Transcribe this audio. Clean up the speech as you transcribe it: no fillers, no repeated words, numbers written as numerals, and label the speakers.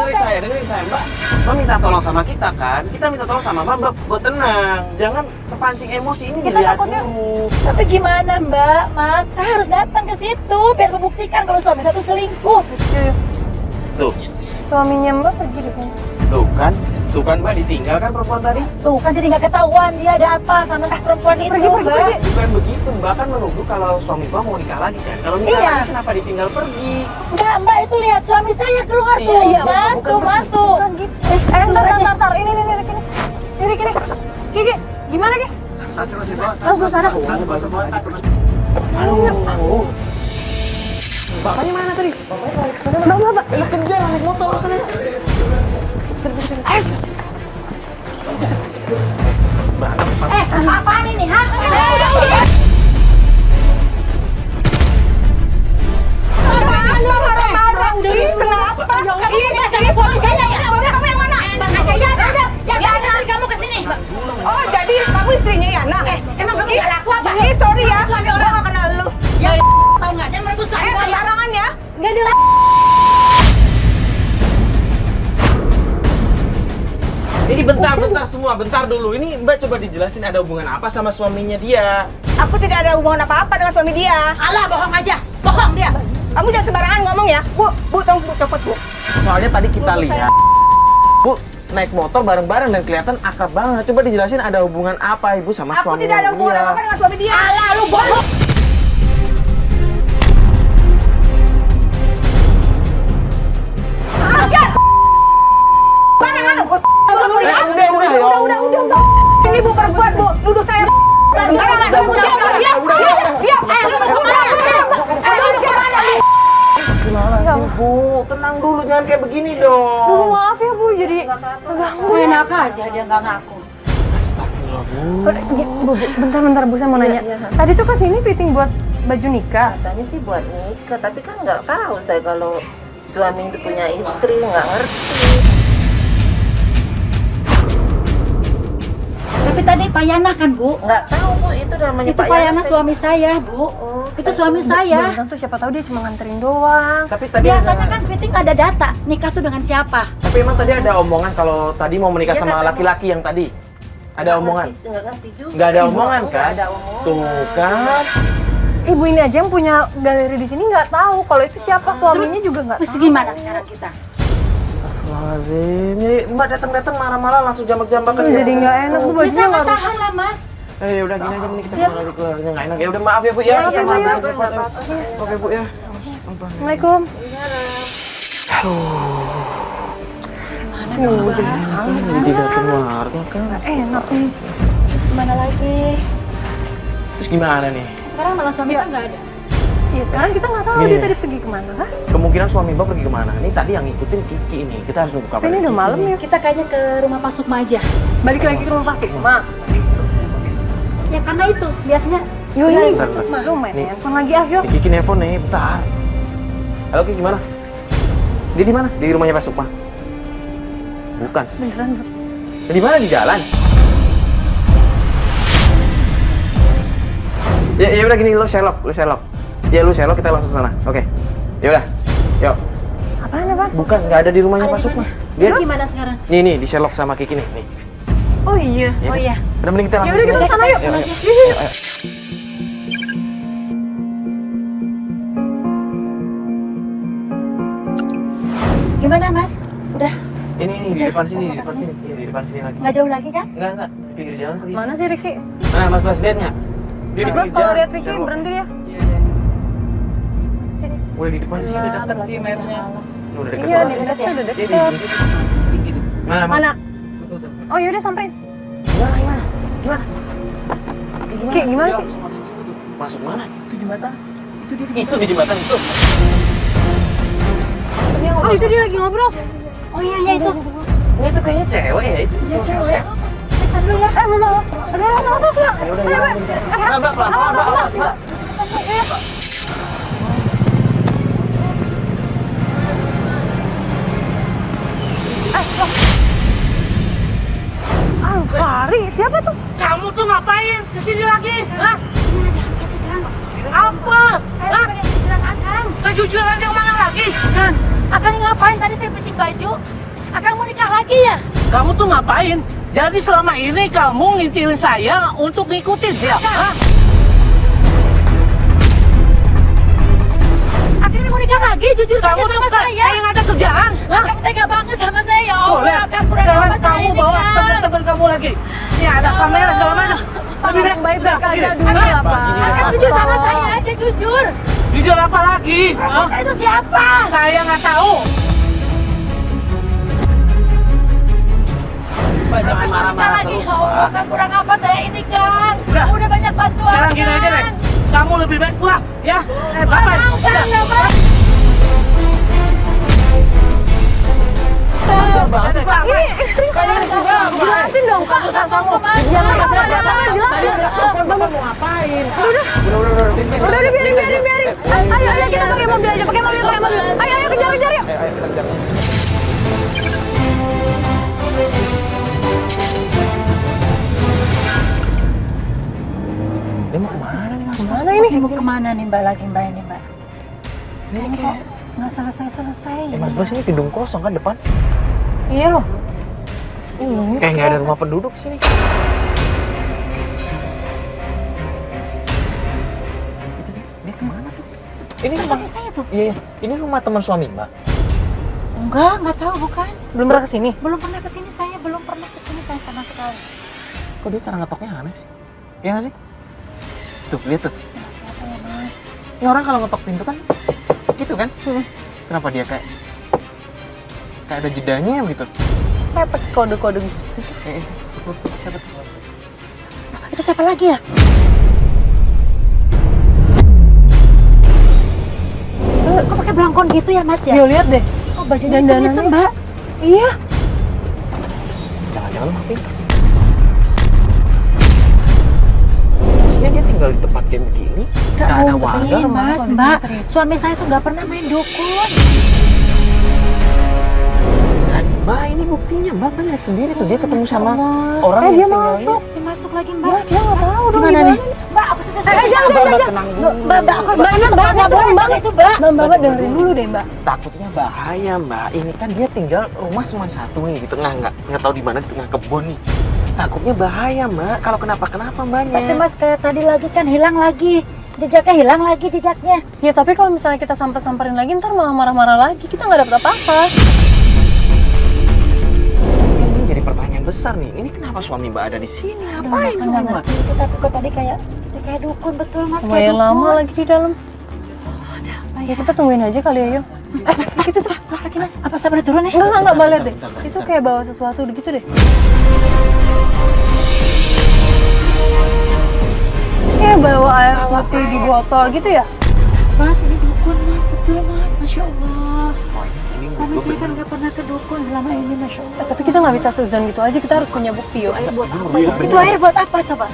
Speaker 1: dengerin saya, Mbak. Mbak minta tolong sama kita kan? Kita minta tolong sama Mbak buat tenang. Jangan kepancing emosi ini
Speaker 2: Kita
Speaker 1: dilihat
Speaker 2: takutnya.
Speaker 1: dulu.
Speaker 3: Tapi gimana Mbak, Mas? Saya harus datang ke situ biar membuktikan kalau suami saya itu selingkuh.
Speaker 1: Tuh,
Speaker 2: Suaminya Mbak pergi di sini.
Speaker 1: tuh kan Mbak ditinggal kan perempuan tadi?
Speaker 3: Tuh kan jadi nggak ketahuan dia ada apa sama si perempuan itu,
Speaker 2: pergi,
Speaker 3: Mbak.
Speaker 1: Bukan begitu, Mbak kan menuduh kalau suami Mbak mau nikah lagi kan? Kalau nikah
Speaker 3: Iya.
Speaker 1: lagi kenapa ditinggal pergi?
Speaker 3: Enggak, Mbak itu lihat suami saya keluar
Speaker 1: Iya,
Speaker 3: tuh.
Speaker 1: iya,
Speaker 3: Mas,
Speaker 1: bukan,
Speaker 3: tuh,
Speaker 1: bukan.
Speaker 3: Mas tuh.
Speaker 2: Bukan gitu. Ntar. Ini. Kiri. Gigi, gimana, Gi? Langsung sana.
Speaker 1: Aduh.
Speaker 2: Bapaknya mana tadi? Mbak.
Speaker 1: Kejar naik motor sana.
Speaker 2: Ayo.
Speaker 3: Apaan ini, ha?
Speaker 2: Udah. Marah. Udah, kenapa?
Speaker 3: Ini suami saya ya. Kamu yang mana? Ya, kamu ke sini.
Speaker 2: Oh, jadi kamu istrinya Yana?
Speaker 3: Emang kamu nggak laku apa?
Speaker 2: Sorry ya.
Speaker 3: Suami orang
Speaker 2: Gua nggak kenal lu.
Speaker 3: Ya, tahu nggak? Dia merebut suami saya.
Speaker 2: Sembarangan ya.
Speaker 3: Nggak ada.
Speaker 1: Ini bentar semua, bentar dulu. Ini Mbak coba dijelasin ada hubungan apa sama suaminya dia.
Speaker 2: Aku tidak ada hubungan apa-apa dengan suami dia.
Speaker 3: Alah, bohong aja. Bohong dia.
Speaker 2: Kamu jangan sembarangan ngomong ya. Bu, tolong Bu, cepet Bu.
Speaker 1: Soalnya tadi kita lihat, Bu, naik motor bareng-bareng dan kelihatan akrab banget. Coba dijelasin ada hubungan apa Ibu sama
Speaker 2: Aku
Speaker 1: suaminya
Speaker 2: tidak ada hubungan
Speaker 1: dia.
Speaker 2: apa-apa dengan suami dia.
Speaker 3: Alah, lu bohong.
Speaker 2: Barengan lu.
Speaker 1: Udah.
Speaker 2: Ini Bu perempuan Bu, nuduh saya sembarangan.
Speaker 1: Udah. Gimana sih Bu? Tenang dulu, jangan kayak begini dong.
Speaker 2: Maaf ya Bu, jadi ngeganggu.
Speaker 3: Enak aja dia nggak ngaku.
Speaker 1: Astagfirullah Bu.
Speaker 2: Bentar Bu, saya mau nanya. Tadi tuh kesini fitting buat baju nikah.
Speaker 4: Katanya sih buat nikah, tapi kan nggak tahu saya kalau suami itu punya istri, nggak ngerti.
Speaker 3: Tapi tadi Pak Yana kan, Bu?
Speaker 4: Nggak tahu Bu, itu namanya
Speaker 3: Itu Pak Yana suami saya, Bu. Itu suami saya.
Speaker 2: Tuh siapa tahu dia cuma nganterin doang.
Speaker 1: Tapi tadi
Speaker 3: Biasanya kan fitting ada data, nikah tuh dengan siapa?
Speaker 1: Tapi emang tadi ada omongan kalau tadi mau menikah
Speaker 4: Iya,
Speaker 1: sama
Speaker 4: kata-
Speaker 1: laki-laki yang tadi. Ada omongan?
Speaker 4: Nggak ngerti juga.
Speaker 1: Nggak ada omongan
Speaker 4: Nggak
Speaker 1: kan?
Speaker 4: ada omongan.
Speaker 1: Tuh kan.
Speaker 2: Ibu ini aja yang punya galeri di sini nggak tahu kalau itu siapa, suaminya juga nggak
Speaker 3: Terus
Speaker 2: tahu.
Speaker 3: gimana sekarang kita?
Speaker 1: Astagfirullahaladzim. Ini Mbak datang marah-marah langsung jambak-jambakan.
Speaker 2: Jadi nggak enak Bu, bajunya
Speaker 3: Bisa
Speaker 2: nggak
Speaker 3: tahan lah, Mas.
Speaker 1: Udah gini aja nih kita keluar dari keluarga nggak enak. Ya udah maaf ya Bu ya.
Speaker 2: Maaf ya, Bu, ya.
Speaker 1: Oke Bu ya.
Speaker 2: Assalamualaikum.
Speaker 1: Jadi datang warga kan.
Speaker 2: Enak nih.
Speaker 3: Terus gimana lagi?
Speaker 1: Terus gimana nih?
Speaker 3: Sekarang malah suami saya nggak ada.
Speaker 2: Ya sekarang kita nggak tahu
Speaker 1: Gini.
Speaker 2: dia tadi pergi kemana kah?
Speaker 1: Kemungkinan suami Mbak pergi kemana? Ini tadi yang ngikutin Kiki ini. Kita harus nunggu kabar.
Speaker 2: Ini udah malam ya.
Speaker 3: Kita kayaknya ke rumah Pak Sukma aja.
Speaker 2: Balik lagi ke rumah Pak Sukma.
Speaker 3: Ya karena itu biasanya.
Speaker 2: Yo ini
Speaker 1: Bentar,
Speaker 2: Pak Sukma.
Speaker 1: bentar.
Speaker 2: Lu main
Speaker 1: Nih.
Speaker 2: handphone lagi ah, yuk.
Speaker 1: Kiki nelfon nih, bentar. Halo Kiki gimana? Dia di mana? Di rumahnya Pak Sukma? Bukan.
Speaker 2: Beneran Bro.
Speaker 1: Di mana? Di jalan? Ya udah gini, lu Sherlock. Ya lu Sherlock, kita langsung ke sana. Oke. Ya udah. Yuk.
Speaker 2: Apaan ya Pak?
Speaker 1: Bukan, nggak ada di rumahnya
Speaker 3: Ada
Speaker 1: Pak
Speaker 3: di
Speaker 1: Sukma.
Speaker 3: mana?
Speaker 1: Dia
Speaker 3: Gimana sekarang?
Speaker 1: nih di Sherlock sama Kiki nih.
Speaker 2: Oh iya.
Speaker 1: Ya,
Speaker 3: Oh iya.
Speaker 1: Udah mending kita
Speaker 2: Ya
Speaker 1: langsung
Speaker 2: udah kita
Speaker 1: ke
Speaker 2: sana yuk.
Speaker 1: Ayo,
Speaker 3: aja.
Speaker 1: ayo.
Speaker 3: Gimana, Mas? Udah
Speaker 1: Ini di depan sini. Iya, di depan sini lagi.
Speaker 3: nggak jauh lagi kan?
Speaker 1: Enggak. Di pinggir jalan kali.
Speaker 2: Mana sih Ricky?
Speaker 1: Nah, Mas lihat nggak? Dia
Speaker 2: Mas
Speaker 1: pinggir
Speaker 2: kalau
Speaker 1: jalan.
Speaker 2: lihat Ricky
Speaker 1: Sherlock.
Speaker 2: berhenti ya.
Speaker 1: Iya.
Speaker 2: Sini.
Speaker 1: Udah di depan sini, dekat
Speaker 4: sih mapnya.
Speaker 1: Udah deket
Speaker 2: Iya,
Speaker 1: banget.
Speaker 2: dekat udah
Speaker 1: Dia
Speaker 2: deket.
Speaker 1: di gitu. Mana?
Speaker 2: Mana? Oh yaudah samperin.
Speaker 1: Gimana?
Speaker 2: Ki, gimana Ki?
Speaker 1: Masuk mana? Itu jembatan. Itu di jembatan itu.
Speaker 2: Oh itu dia lagi ngobrol.
Speaker 3: Oh iya itu.
Speaker 1: Ini tuh kayaknya cewek ya itu. Iya, cewek.
Speaker 3: Dulu ya.
Speaker 2: Mama. Aduh, masuk.
Speaker 1: Ya udah, Mbak, pelan-pelan, Mbak, awas, Mbak.
Speaker 2: Fahri, siapa tuh?
Speaker 3: Kamu tuh ngapain kesini lagi? Hah? Apa? Hah? kejujuran Akang.
Speaker 5: Kejujuran yang mana lagi?
Speaker 3: Akang, Akang ngapain tadi saya petik baju? Akang mau nikah lagi ya?
Speaker 5: Kamu tuh ngapain? Jadi selama ini kamu ngintilin saya untuk ngikutin dia? Hah?
Speaker 3: Akhirnya mau nikah lagi, jujur saja
Speaker 5: Kamu tuh
Speaker 3: sama saya.
Speaker 5: kayak nggak ada kerjaan? Hah?
Speaker 3: Akang tega banget sama saya, ya
Speaker 5: Boleh.
Speaker 3: Allah. Akang kurang
Speaker 5: Sekarang
Speaker 3: apa saya
Speaker 5: kamu
Speaker 3: ini,
Speaker 5: bawa
Speaker 3: Kang?
Speaker 5: teman-teman kamu lagi. Ini ada kamera segala macam. Lebih baik
Speaker 2: baik-baik aja
Speaker 5: begini.
Speaker 2: dulu lah, Pak.
Speaker 3: Akang jujur sama saya aja, jujur.
Speaker 5: Jujur apa lagi? Hah?
Speaker 3: Akang itu siapa?
Speaker 5: Saya nggak tahu. Pak, jangan
Speaker 3: Akang mau nikah
Speaker 5: marah-marah
Speaker 3: lagi,
Speaker 5: terus,
Speaker 3: ya Allah.
Speaker 5: Pak.
Speaker 3: Akang kurang apa saya ini, Kang?
Speaker 5: Udah.
Speaker 3: Udah banyak bantu
Speaker 5: Sekarang gini aja deh.
Speaker 3: Akang.
Speaker 5: Kamu lebih baik pulang, ya?
Speaker 3: Nggak
Speaker 5: Ngapain?
Speaker 3: mau, Kang,
Speaker 5: Udah.
Speaker 3: nggak mau.
Speaker 5: Banget sih, Pak.
Speaker 2: Kalian juga jelasin dong, Pak.
Speaker 5: Urusan kamu.
Speaker 2: Jangan jelasin.
Speaker 1: Bapak mau ngapain?
Speaker 2: Udah biarin. Ayo kita pakai mobil aja, pakai mobil. Ayo kejar yuk.
Speaker 1: Dia mau kemana nih Mas?
Speaker 2: Mana ini?
Speaker 3: Mau kemana nih Mbak lagi Mbak ini Mbak?
Speaker 1: Ini
Speaker 3: Ini kok nggak selesai.
Speaker 1: Mas Bas, ini gedung kosong kan depan?
Speaker 2: Iya loh.
Speaker 1: Kayak nggak ada rumah penduduk sini. Dia kemana tuh? Ini rumah
Speaker 3: Suami saya tuh.
Speaker 1: Iya, ini rumah teman suami Mbak.
Speaker 3: Nggak tahu bukan.
Speaker 2: Belum pernah kesini.
Speaker 3: Belum pernah kesini saya sama sekali.
Speaker 1: Kok dia cara ngetoknya aneh sih? Iya nggak sih? Tuh, lihat tuh.
Speaker 3: Siapa ya Mas?
Speaker 1: Ini orang kalau ngetok pintu kan gitu kan? Kenapa dia kayak ada jedanya gitu?
Speaker 2: Kayak pakai kode-kode gitu sih.
Speaker 1: Siapa tuh?
Speaker 3: Itu siapa lagi ya? Kok pakai belangkon gitu ya Mas ya?
Speaker 2: Yo lihat deh.
Speaker 3: Oh bajunya
Speaker 2: Dandanannya.
Speaker 3: hitam Mbak.
Speaker 2: Iya.
Speaker 1: Jangan-jangan mah pintu. Maksudnya dia tinggal di tempat kayak begini, nggak ada warga.
Speaker 3: Mas,
Speaker 2: kondisinya
Speaker 3: Mbak,
Speaker 2: serius.
Speaker 3: suami saya tuh nggak pernah main dukun.
Speaker 1: Mbak, ini buktinya. Mbak kan lihat sendiri tuh dia ketemu sama
Speaker 3: Allah.
Speaker 1: orang
Speaker 2: Dia
Speaker 1: yang tinggalnya.
Speaker 2: masuk.
Speaker 3: Dia masuk lagi Mbak.
Speaker 2: Dia nggak tahu dong
Speaker 3: Gimana
Speaker 2: gimana.
Speaker 3: nih? Mbak, aku setia sama
Speaker 2: jangan,
Speaker 1: Mbak, tenang dulu.
Speaker 3: Mbak, aku
Speaker 2: Mbak, ini Mbak, nggak boleh Mbak.
Speaker 3: itu Mbak.
Speaker 2: Mbak dengerin dulu deh Mbak.
Speaker 1: Takutnya bahaya Mbak. Ini kan dia tinggal rumah cuma satu nih di tengah, nggak tahu di mana, di tengah kebun nih. Takutnya bahaya Mbak. Kalau kenapa Mbaknya?
Speaker 3: Tapi Mas kayak tadi lagi kan hilang lagi. Jejaknya hilang lagi jejaknya.
Speaker 2: Ya tapi kalau misalnya kita samperin lagi ntar malah marah-marah lagi. Kita nggak dapet apa-apa.
Speaker 1: Ini jadi pertanyaan besar nih. Ini kenapa suami Mbak ada di sini? Ngapain
Speaker 3: Kan
Speaker 1: dong
Speaker 3: nggak
Speaker 1: Mbak?
Speaker 3: ngerti itu tapi kok tadi kayak dukun betul Mas kayak
Speaker 2: Lumayan
Speaker 3: dukun.
Speaker 2: lama lagi di dalam. Ya kita tungguin aja kali ya yuk.
Speaker 3: Gitu tuh lagi Mas. Apa saya boleh turun ya?
Speaker 2: Enggak Mbak, lihat deh. Itu kayak bawa sesuatu gitu deh. Kayak bawa air putih di botol gitu ya.
Speaker 3: Mas ini dukun Mas betul Mas. Masya Allah.
Speaker 1: Oh, ini
Speaker 3: Suami saya kan nggak pernah ke dukun selama ini Masya Allah.
Speaker 2: Tapi kita nggak bisa suzon gitu aja. Kita harus punya bukti yuk.
Speaker 3: Itu air buat apa coba?